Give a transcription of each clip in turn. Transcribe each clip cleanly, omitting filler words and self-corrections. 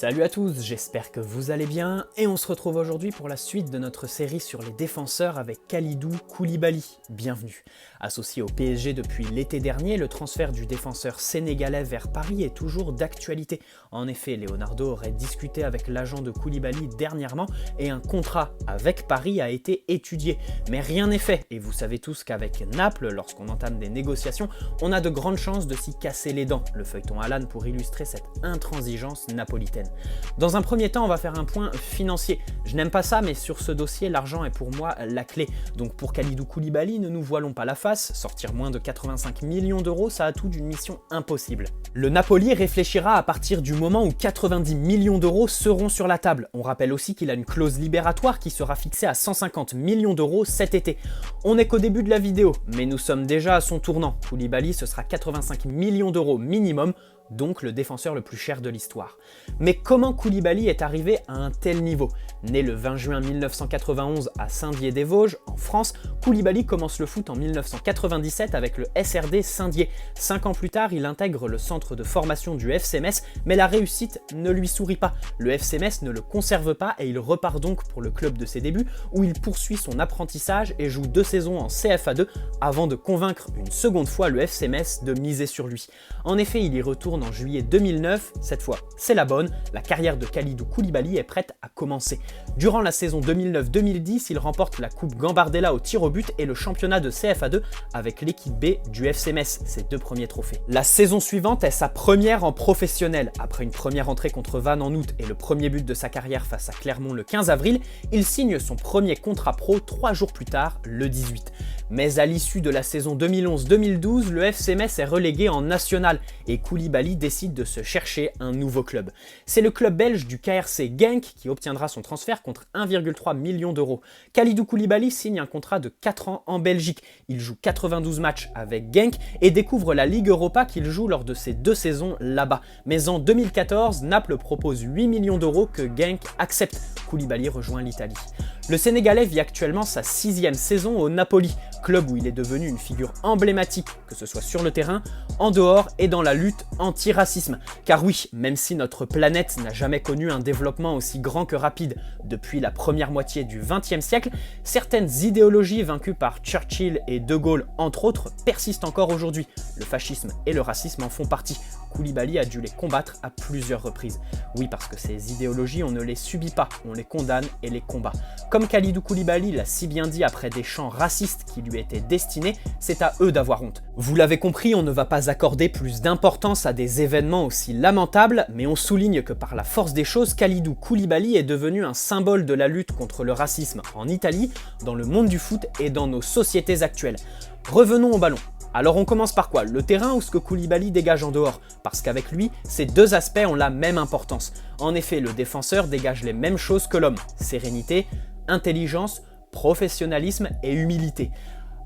Salut à tous, j'espère que vous allez bien et on se retrouve aujourd'hui pour la suite de notre série sur les défenseurs avec Kalidou Koulibaly. Bienvenue. Associé au PSG depuis l'été dernier, le transfert du défenseur sénégalais vers Paris est toujours d'actualité. En effet, Leonardo aurait discuté avec l'agent de Koulibaly dernièrement et un contrat avec Paris a été étudié. Mais rien n'est fait et vous savez tous qu'avec Naples, lorsqu'on entame des négociations, on a de grandes chances de s'y casser les dents. Le feuilleton Alan pour illustrer cette intransigeance napolitaine. Dans un premier temps, on va faire un point financier. Je n'aime pas ça, mais sur ce dossier, l'argent est pour moi la clé. Donc pour Kalidou Koulibaly, ne nous voilons pas la face, sortir moins de 85 millions d'euros, ça a tout d'une mission impossible. Le Napoli réfléchira à partir du moment où 90 millions d'euros seront sur la table. On rappelle aussi qu'il a une clause libératoire qui sera fixée à 150 millions d'euros cet été. On n'est qu'au début de la vidéo, mais nous sommes déjà à son tournant. Koulibaly, ce sera 85 millions d'euros minimum, donc le défenseur le plus cher de l'histoire. Mais comment Koulibaly est arrivé à un tel niveau? Né le 20 juin 1991 à Saint-Dié-des-Vosges, en France, Koulibaly commence le foot en 1997 avec le SRD Saint-Dié. 5 ans plus tard, il intègre le centre de formation du FC Metz, mais la réussite ne lui sourit pas. Le FC Metz ne le conserve pas et il repart donc pour le club de ses débuts, où il poursuit son apprentissage et joue 2 saisons en CFA2 avant de convaincre une seconde fois le FC Metz de miser sur lui. En effet, il y retourne en juillet 2009, cette fois c'est la bonne, la carrière de Kalidou Koulibaly est prête à commencer. Durant la saison 2009-2010, il remporte la coupe Gambardella au tir au but et le championnat de CFA2 avec l'équipe B du FC Metz, ses 2 premiers trophées. La saison suivante est sa première en professionnel. Après une première entrée contre Vannes en août et le premier but de sa carrière face à Clermont le 15 avril, il signe son premier contrat pro 3 jours plus tard, le 18. Mais à l'issue de la saison 2011-2012, le FC Metz est relégué en national et Koulibaly décide de se chercher un nouveau club. C'est le club belge du KRC Genk qui obtiendra son transfert contre 1,3 million d'euros. Kalidou Koulibaly signe un contrat de 4 ans en Belgique. Il joue 92 matchs avec Genk et découvre la Ligue Europa qu'il joue lors de ses 2 saisons là-bas. Mais en 2014, Naples propose 8 millions d'euros que Genk accepte. Koulibaly rejoint l'Italie. Le Sénégalais vit actuellement sa 6e saison au Napoli, club où il est devenu une figure emblématique, que ce soit sur le terrain, en dehors et dans la lutte anti-racisme. Car oui, même si notre planète n'a jamais connu un développement aussi grand que rapide depuis la première moitié du XXe siècle, certaines idéologies vaincues par Churchill et De Gaulle, entre autres, persistent encore aujourd'hui. Le fascisme et le racisme en font partie. Koulibaly a dû les combattre à plusieurs reprises. Oui, parce que ces idéologies, on ne les subit pas, on les condamne et les combat. Comme Kalidou Koulibaly l'a si bien dit après des chants racistes qui lui étaient destinés, c'est à eux d'avoir honte. Vous l'avez compris, on ne va pas accorder plus d'importance à des événements aussi lamentables, mais on souligne que par la force des choses, Kalidou Koulibaly est devenu un symbole de la lutte contre le racisme en Italie, dans le monde du foot et dans nos sociétés actuelles. Revenons au ballon. Alors on commence par quoi? Le terrain ou ce que Koulibaly dégage en dehors? Parce qu'avec lui, ces 2 aspects ont la même importance. En effet, le défenseur dégage les mêmes choses que l'homme. Sérénité, intelligence, professionnalisme et humilité.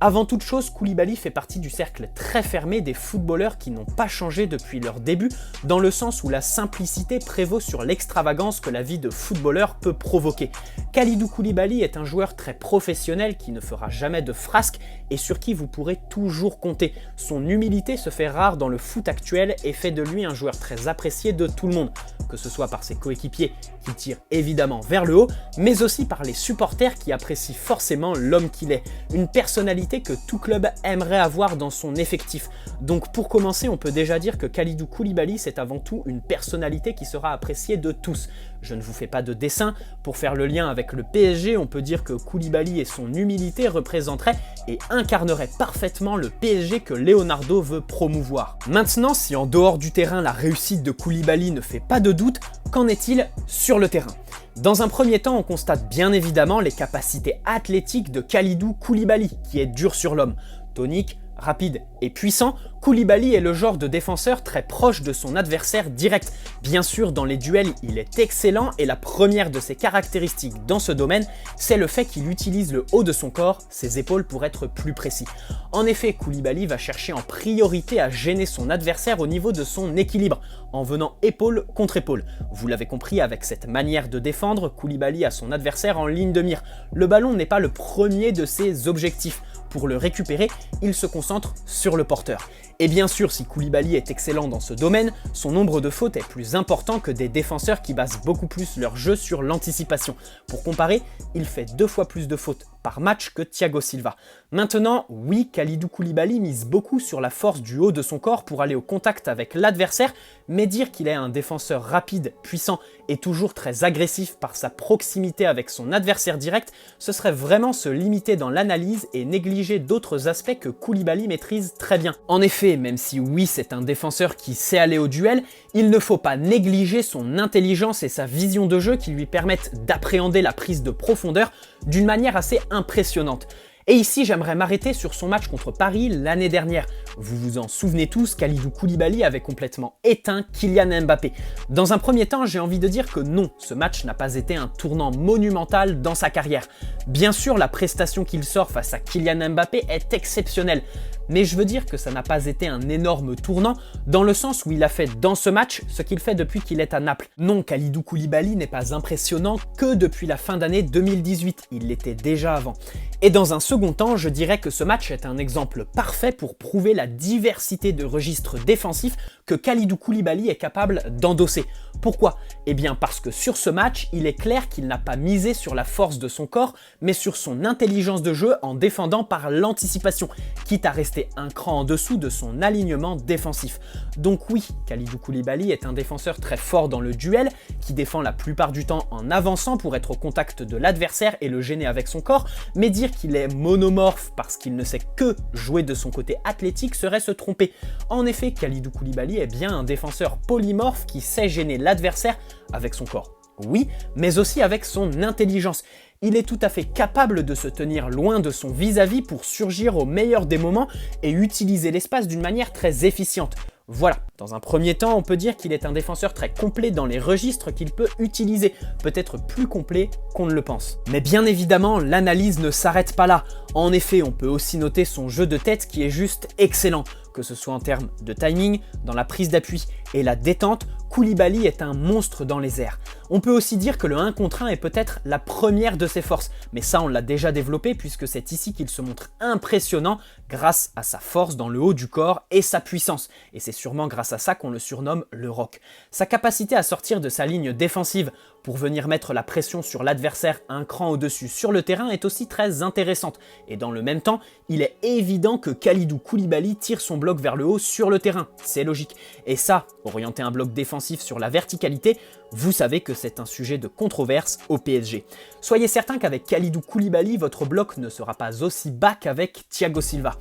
Avant toute chose, Koulibaly fait partie du cercle très fermé des footballeurs qui n'ont pas changé depuis leur début, dans le sens où la simplicité prévaut sur l'extravagance que la vie de footballeur peut provoquer. Kalidou Koulibaly est un joueur très professionnel qui ne fera jamais de frasques et sur qui vous pourrez toujours compter. Son humilité se fait rare dans le foot actuel et fait de lui un joueur très apprécié de tout le monde, que ce soit par ses coéquipiers qui tirent évidemment vers le haut, mais aussi par les supporters qui apprécient forcément l'homme qu'il est. Une personnalité que tout club aimerait avoir dans son effectif. Donc pour commencer, on peut déjà dire que Kalidou Koulibaly, c'est avant tout une personnalité qui sera appréciée de tous. Je ne vous fais pas de dessin. Pour faire le lien avec le PSG, on peut dire que Koulibaly et son humilité représenteraient et incarneraient parfaitement le PSG que Leonardo veut promouvoir. Maintenant, si en dehors du terrain, la réussite de Koulibaly ne fait pas de doute, qu'en est-il sur le terrain? Dans un premier temps, on constate bien évidemment les capacités athlétiques de Kalidou Koulibaly, qui est dur sur l'homme. Tonique, rapide et puissant, Koulibaly est le genre de défenseur très proche de son adversaire direct. Bien sûr, dans les duels, il est excellent et la première de ses caractéristiques dans ce domaine, c'est le fait qu'il utilise le haut de son corps, ses épaules pour être plus précis. En effet, Koulibaly va chercher en priorité à gêner son adversaire au niveau de son équilibre, en venant épaule contre épaule. Vous l'avez compris, avec cette manière de défendre, Koulibaly a son adversaire en ligne de mire. Le ballon n'est pas le premier de ses objectifs. Pour le récupérer, il se concentre sur le porteur. Et bien sûr, si Koulibaly est excellent dans ce domaine, son nombre de fautes est plus important que des défenseurs qui basent beaucoup plus leur jeu sur l'anticipation. Pour comparer, il fait 2 fois plus de fautes par match que Thiago Silva. Maintenant, oui, Kalidou Koulibaly mise beaucoup sur la force du haut de son corps pour aller au contact avec l'adversaire, mais dire qu'il est un défenseur rapide, puissant et toujours très agressif par sa proximité avec son adversaire direct, ce serait vraiment se limiter dans l'analyse et négliger d'autres aspects que Koulibaly maîtrise très bien. En effet, même si oui, c'est un défenseur qui sait aller au duel, il ne faut pas négliger son intelligence et sa vision de jeu qui lui permettent d'appréhender la prise de profondeur d'une manière assez impressionnante. Et ici, j'aimerais m'arrêter sur son match contre Paris l'année dernière. Vous vous en souvenez tous, Kalidou Koulibaly avait complètement éteint Kylian Mbappé. Dans un premier temps, j'ai envie de dire que non, ce match n'a pas été un tournant monumental dans sa carrière. Bien sûr, la prestation qu'il sort face à Kylian Mbappé est exceptionnelle. Mais je veux dire que ça n'a pas été un énorme tournant dans le sens où il a fait dans ce match ce qu'il fait depuis qu'il est à Naples. Non, Kalidou Koulibaly n'est pas impressionnant que depuis la fin d'année 2018, il l'était déjà avant. Et dans un second temps, je dirais que ce match est un exemple parfait pour prouver la diversité de registres défensifs que Kalidou Koulibaly est capable d'endosser. Pourquoi? Eh bien parce que sur ce match, il est clair qu'il n'a pas misé sur la force de son corps, mais sur son intelligence de jeu en défendant par l'anticipation, quitte à rester un cran en dessous de son alignement défensif. Donc oui, Kalidou Koulibaly est un défenseur très fort dans le duel, qui défend la plupart du temps en avançant pour être au contact de l'adversaire et le gêner avec son corps, mais dire qu'il est monomorphe parce qu'il ne sait que jouer de son côté athlétique serait se tromper. En effet, Kalidou Koulibaly est bien un défenseur polymorphe qui sait gêner l'adversaire avec son corps. Oui, mais aussi avec son intelligence. Il est tout à fait capable de se tenir loin de son vis-à-vis pour surgir au meilleur des moments et utiliser l'espace d'une manière très efficiente. Voilà, dans un premier temps, on peut dire qu'il est un défenseur très complet dans les registres qu'il peut utiliser, peut-être plus complet qu'on ne le pense. Mais bien évidemment, l'analyse ne s'arrête pas là. En effet, on peut aussi noter son jeu de tête qui est juste excellent, que ce soit en termes de timing, dans la prise d'appui et la détente. Koulibaly est un monstre dans les airs. On peut aussi dire que le 1 contre 1 est peut-être la première de ses forces, mais ça on l'a déjà développé puisque c'est ici qu'il se montre impressionnant grâce à sa force dans le haut du corps et sa puissance. Et c'est sûrement grâce à ça qu'on le surnomme le Roc. Sa capacité à sortir de sa ligne défensive pour venir mettre la pression sur l'adversaire un cran au-dessus sur le terrain est aussi très intéressante. Et dans le même temps, il est évident que Kalidou Koulibaly tire son bloc vers le haut sur le terrain. C'est logique. Et ça, orienter un bloc défensif sur la verticalité, vous savez que c'est un sujet de controverse au PSG. Soyez certain qu'avec Kalidou Koulibaly, votre bloc ne sera pas aussi bas qu'avec Thiago Silva.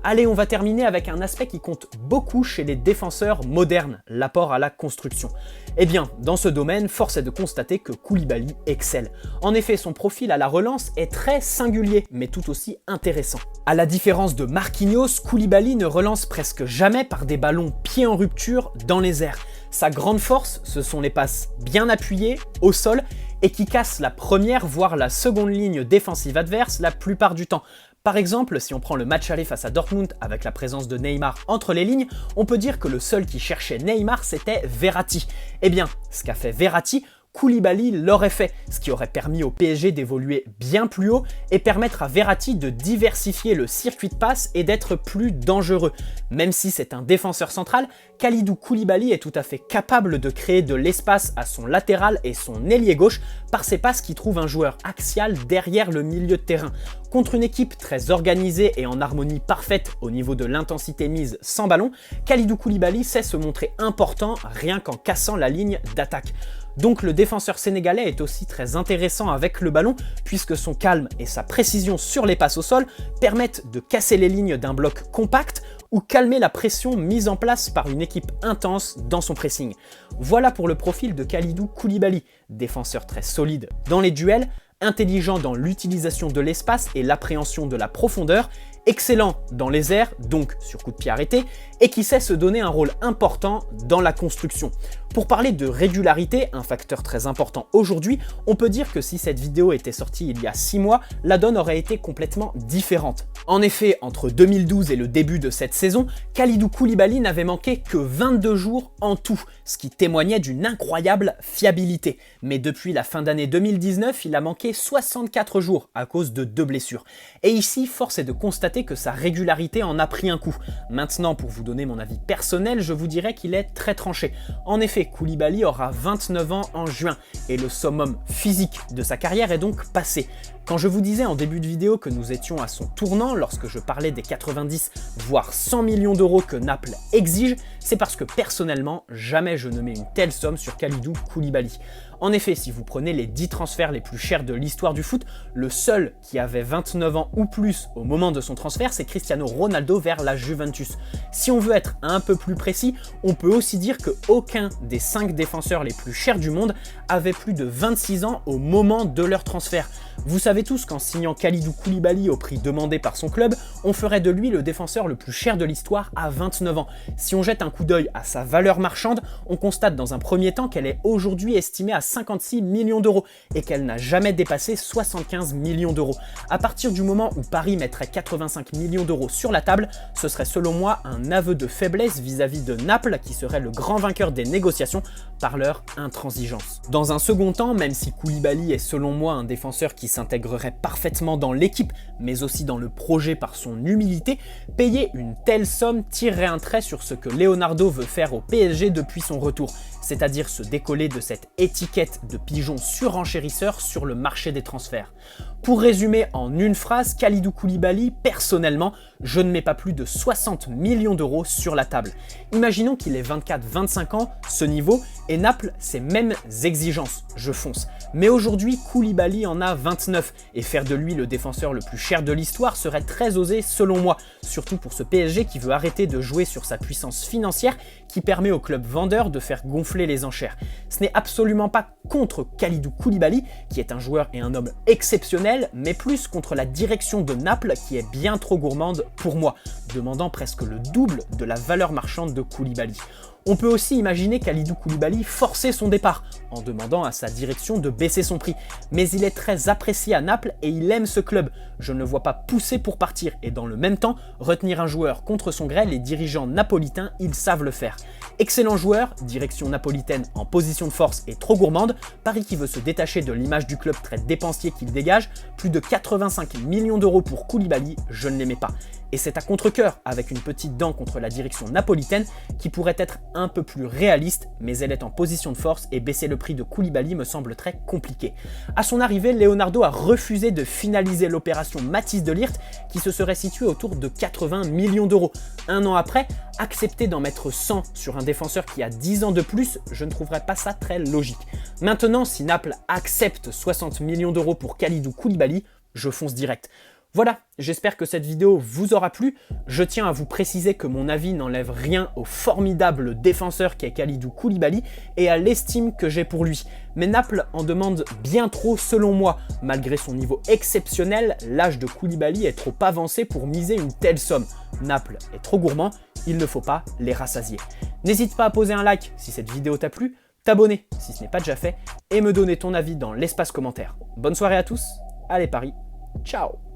Allez, on va terminer avec un aspect qui compte beaucoup chez les défenseurs modernes, l'apport à la construction. Eh bien, dans ce domaine, force est de constater que Koulibaly excelle. En effet, son profil à la relance est très singulier, mais tout aussi intéressant. À la différence de Marquinhos, Koulibaly ne relance presque jamais par des ballons pieds en rupture dans les airs. Sa grande force, ce sont les passes bien appuyées, au sol, et qui cassent la première voire la seconde ligne défensive adverse la plupart du temps. Par exemple, si on prend le match aller face à Dortmund avec la présence de Neymar entre les lignes, on peut dire que le seul qui cherchait Neymar c'était Verratti. Eh bien, ce qu'a fait Verratti, Koulibaly l'aurait fait, ce qui aurait permis au PSG d'évoluer bien plus haut et permettre à Verratti de diversifier le circuit de passe et d'être plus dangereux. Même si c'est un défenseur central, Kalidou Koulibaly est tout à fait capable de créer de l'espace à son latéral et son ailier gauche par ses passes qui trouvent un joueur axial derrière le milieu de terrain. Contre une équipe très organisée et en harmonie parfaite au niveau de l'intensité mise sans ballon, Kalidou Koulibaly sait se montrer important rien qu'en cassant la ligne d'attaque. Donc le défenseur sénégalais est aussi très intéressant avec le ballon puisque son calme et sa précision sur les passes au sol permettent de casser les lignes d'un bloc compact ou calmer la pression mise en place par une équipe intense dans son pressing. Voilà pour le profil de Kalidou Koulibaly, défenseur très solide dans les duels, intelligent dans l'utilisation de l'espace et l'appréhension de la profondeur, excellent dans les airs, donc sur coup de pied arrêté, et qui sait se donner un rôle important dans la construction. Pour parler de régularité, un facteur très important aujourd'hui, on peut dire que si cette vidéo était sortie il y a 6 mois, la donne aurait été complètement différente. En effet, entre 2012 et le début de cette saison, Kalidou Koulibaly n'avait manqué que 22 jours en tout, ce qui témoignait d'une incroyable fiabilité. Mais depuis la fin d'année 2019, il a manqué 64 jours à cause de 2 blessures. Et ici, force est de constater que sa régularité en a pris un coup. Maintenant, pour vous donner mon avis personnel, je vous dirais qu'il est très tranché. En effet, Koulibaly aura 29 ans en juin et le summum physique de sa carrière est donc passé. Quand je vous disais en début de vidéo que nous étions à son tournant lorsque je parlais des 90 voire 100 millions d'euros que Naples exige, c'est parce que personnellement, jamais je ne mets une telle somme sur Kalidou Koulibaly. En effet, si vous prenez les 10 transferts les plus chers de l'histoire du foot, le seul qui avait 29 ans ou plus au moment de son transfert, c'est Cristiano Ronaldo vers la Juventus. Si on veut être un peu plus précis, on peut aussi dire qu'aucun des 5 défenseurs les plus chers du monde avait plus de 26 ans au moment de leur transfert. Vous savez tous qu'en signant Kalidou Koulibaly au prix demandé par son club, on ferait de lui le défenseur le plus cher de l'histoire à 29 ans. Si on jette un coup d'œil à sa valeur marchande, on constate dans un premier temps qu'elle est aujourd'hui estimée à 56 millions d'euros et qu'elle n'a jamais dépassé 75 millions d'euros. À partir du moment où Paris mettrait 85 millions d'euros sur la table, ce serait selon moi un aveu de faiblesse vis-à-vis de Naples qui serait le grand vainqueur des négociations par leur intransigeance. Dans un second temps, même si Koulibaly est selon moi un défenseur qui s'intégrerait parfaitement dans l'équipe, mais aussi dans le projet par son humilité, payer une telle somme tirerait un trait sur ce que Leonardo veut faire au PSG depuis son retour, c'est-à-dire se décoller de cette étiquette de pigeon surenchérisseur sur le marché des transferts. Pour résumer en une phrase, Kalidou Koulibaly, personnellement, je ne mets pas plus de 60 millions d'euros sur la table. Imaginons qu'il ait 24-25 ans, ce niveau, et Naples, ces mêmes exigences, je fonce. Mais aujourd'hui, Koulibaly en a 29, et faire de lui le défenseur le plus cher de l'histoire serait très osé selon moi, surtout pour ce PSG qui veut arrêter de jouer sur sa puissance financière qui permet au club vendeur de faire gonfler les enchères. Ce n'est absolument pas contre Kalidou Koulibaly, qui est un joueur et un homme exceptionnel, mais plus contre la direction de Naples qui est bien trop gourmande pour moi, demandant presque le double de la valeur marchande de Koulibaly. On peut aussi imaginer Kalidou Koulibaly forcer son départ, en demandant à sa direction de baisser son prix. Mais il est très apprécié à Naples et il aime ce club. Je ne le vois pas pousser pour partir et dans le même temps, retenir un joueur contre son gré, les dirigeants napolitains, ils savent le faire. Excellent joueur, direction napolitaine en position de force et trop gourmande, Paris qui veut se détacher de l'image du club très dépensier qu'il dégage, plus de 85 millions d'euros pour Koulibaly, je ne l'aimais pas. Et c'est à contre-cœur, avec une petite dent contre la direction napolitaine, qui pourrait être un peu plus réaliste, mais elle est en position de force et baisser le prix de Koulibaly me semble très compliqué. À son arrivée, Leonardo a refusé de finaliser l'opération Matthijs de Ligt, qui se serait située autour de 80 millions d'euros. Un an après, accepter d'en mettre 100 sur un défenseur qui a 10 ans de plus, je ne trouverais pas ça très logique. Maintenant, si Naples accepte 60 millions d'euros pour Kalidou Koulibaly, je fonce direct. Voilà, j'espère que cette vidéo vous aura plu. Je tiens à vous préciser que mon avis n'enlève rien au formidable défenseur qu'est Kalidou Koulibaly et à l'estime que j'ai pour lui. Mais Naples en demande bien trop selon moi. Malgré son niveau exceptionnel, l'âge de Koulibaly est trop avancé pour miser une telle somme. Naples est trop gourmand, il ne faut pas les rassasier. N'hésite pas à poser un like si cette vidéo t'a plu, t'abonner si ce n'est pas déjà fait et me donner ton avis dans l'espace commentaire. Bonne soirée à tous, allez Paris, ciao!